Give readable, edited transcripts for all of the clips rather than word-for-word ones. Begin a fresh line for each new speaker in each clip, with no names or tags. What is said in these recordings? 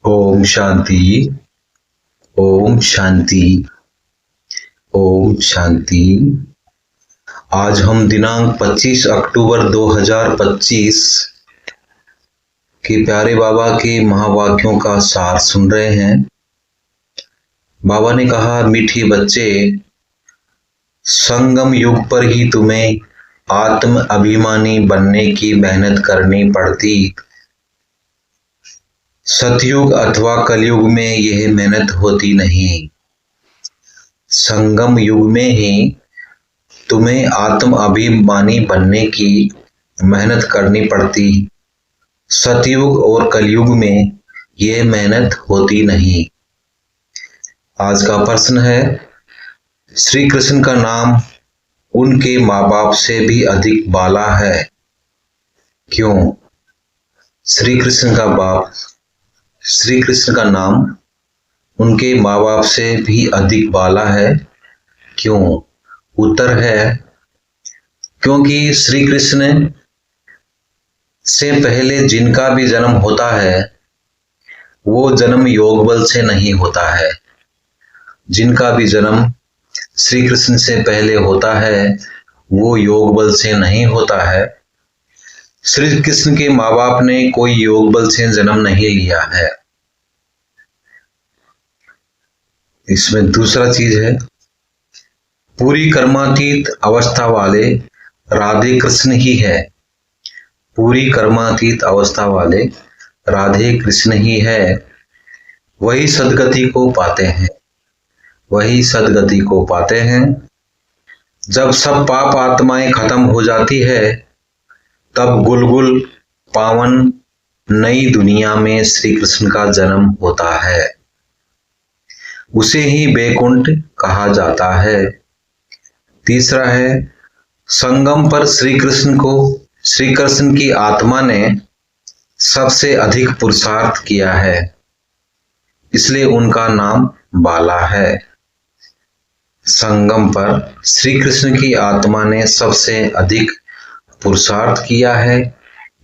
ओम शांति। ओम शांति। ओम शांति। आज हम दिनांक 25 अक्टूबर 2025 के प्यारे बाबा के महावाक्यों का सार सुन रहे हैं। बाबा ने कहा, मीठे बच्चे, संगम युग पर ही तुम्हें आत्म अभिमानी बनने की मेहनत करनी पड़ती। सतयुग अथवा कलयुग में यह मेहनत होती नहीं। संगम युग में ही तुम्हें आत्म अभिमानी बनने की मेहनत करनी पड़ती। सतयुग और कलयुग में यह मेहनत होती नहीं। आज का प्रश्न है, श्री कृष्ण का नाम उनके माँ बाप से भी अधिक बाला है, क्यों? श्री कृष्ण का नाम उनके माँ बाप से भी अधिक बाला है, क्यों? उत्तर है, क्योंकि श्री कृष्ण से पहले जिनका भी जन्म होता है वो जन्म योग बल से नहीं होता है। जिनका भी जन्म श्री कृष्ण से पहले होता है वो योग बल से नहीं होता है। श्री कृष्ण के माँ बाप ने कोई योग बल से जन्म नहीं लिया है। इसमें दूसरा चीज है, पूरी कर्मातीत अवस्था वाले राधे कृष्ण ही है। पूरी कर्मातीत अवस्था वाले राधे कृष्ण ही है। वही सदगति को पाते हैं। वही सदगति को पाते हैं। जब सब पाप आत्माएं खत्म हो जाती है तब गुलगुल पावन नई दुनिया में श्री कृष्ण का जन्म होता है। उसे ही बैकुंठ कहा जाता है। तीसरा है, संगम पर श्री कृष्ण की आत्मा ने सबसे अधिक पुरुषार्थ किया है, इसलिए उनका नाम बाला है। संगम पर श्री कृष्ण की आत्मा ने सबसे अधिक पुरुषार्थ किया है,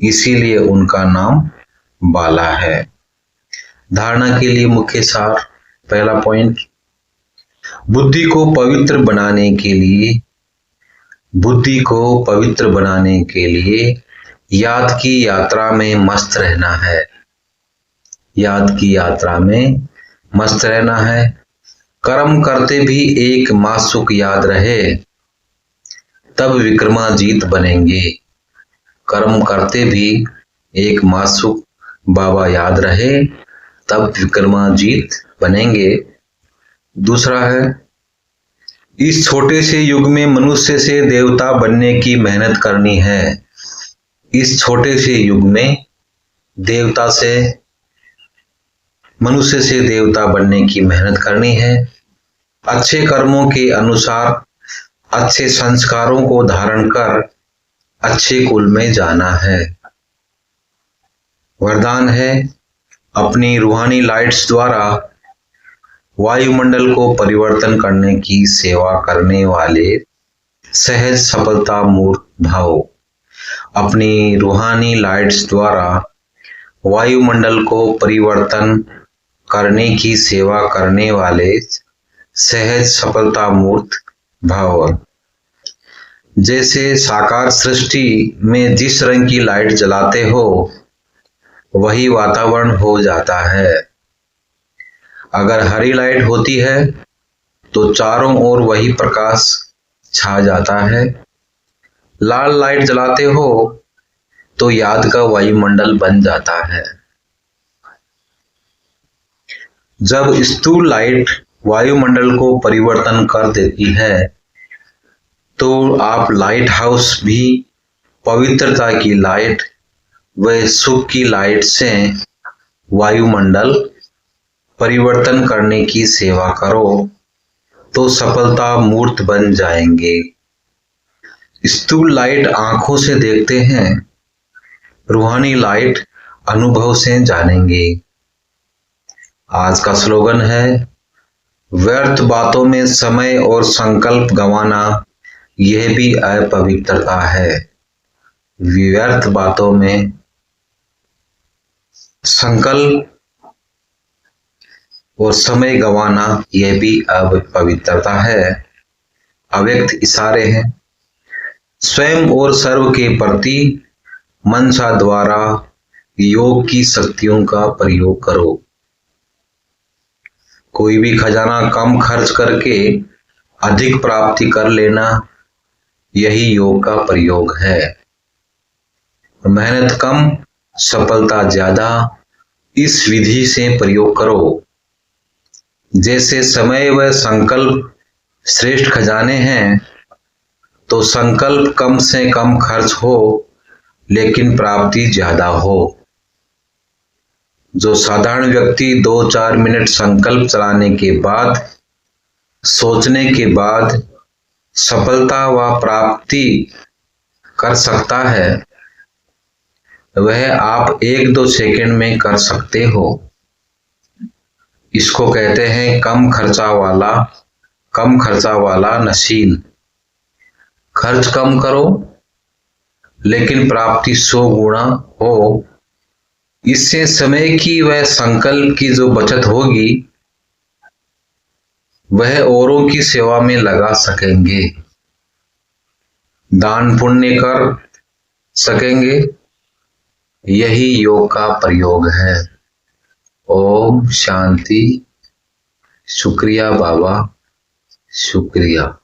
इसीलिए उनका नाम बाला है। धारणा के लिए मुख्य सार, पहला पॉइंट, बुद्धि को पवित्र बनाने के लिए याद की यात्रा में मस्त रहना है। याद की यात्रा में मस्त रहना है। कर्म करते भी एक मासुक याद रहे तब विक्रमाजीत बनेंगे। कर्म करते भी एक मासुक बाबा याद रहे तब विक्रमाजीत बनेंगे। दूसरा है, इस छोटे से युग में मनुष्य से देवता बनने की मेहनत करनी है। इस छोटे से युग में मनुष्य से देवता बनने की मेहनत करनी है। अच्छे कर्मों के अनुसार अच्छे संस्कारों को धारण कर अच्छे कुल में जाना है। वरदान है, अपनी रूहानी लाइट्स द्वारा वायुमंडल को परिवर्तन करने की सेवा करने वाले सहज सफलता मूर्त भाव। अपनी रूहानी लाइट्स द्वारा वायुमंडल को परिवर्तन करने की सेवा करने वाले सहज सफलता मूर्त भाव। जैसे साकार सृष्टि में जिस रंग की लाइट जलाते हो वही वातावरण हो जाता है। अगर हरी लाइट होती है तो चारों ओर वही प्रकाश छा जाता है। लाल लाइट जलाते हो तो याद का वायुमंडल बन जाता है। जब स्थूल लाइट वायुमंडल को परिवर्तन कर देती है तो आप लाइट हाउस भी पवित्रता की लाइट व सुख की लाइट से वायुमंडल परिवर्तन करने की सेवा करो तो सफलता मूर्त बन जाएंगे। स्थूल लाइट आंखों से देखते हैं, रूहानी लाइट अनुभव से जानेंगे। आज का स्लोगन है, व्यर्थ बातों में समय और संकल्प गंवाना यह भी अपवित्रता है। व्यर्थ बातों में संकल्प और समय गंवाना यह भी अपवित्रता है, अव्यक्त इशारे हैं। स्वयं और सर्व के प्रति मनसा द्वारा योग की शक्तियों का प्रयोग करो। कोई भी खजाना कम खर्च करके अधिक प्राप्ति कर लेना, यही योग का प्रयोग है। मेहनत कम, सफलता ज्यादा, इस विधि से प्रयोग करो। जैसे समय व संकल्प श्रेष्ठ खजाने हैं, तो संकल्प कम से कम खर्च हो लेकिन प्राप्ति ज्यादा हो। जो साधारण व्यक्ति 2-4 मिनट संकल्प चलाने के बाद, सोचने के बाद सफलता व प्राप्ति कर सकता है, वह आप 1-2 सेकंड में कर सकते हो। इसको कहते हैं कम खर्चा वाला नशीन। खर्च कम करो लेकिन प्राप्ति 100 गुना हो। इससे समय की व संकल्प की जो बचत होगी, वह औरों की सेवा में लगा सकेंगे, दान पुण्य कर सकेंगे। यही योग का प्रयोग है। ओम शांति। शुक्रिया बाबा, शुक्रिया।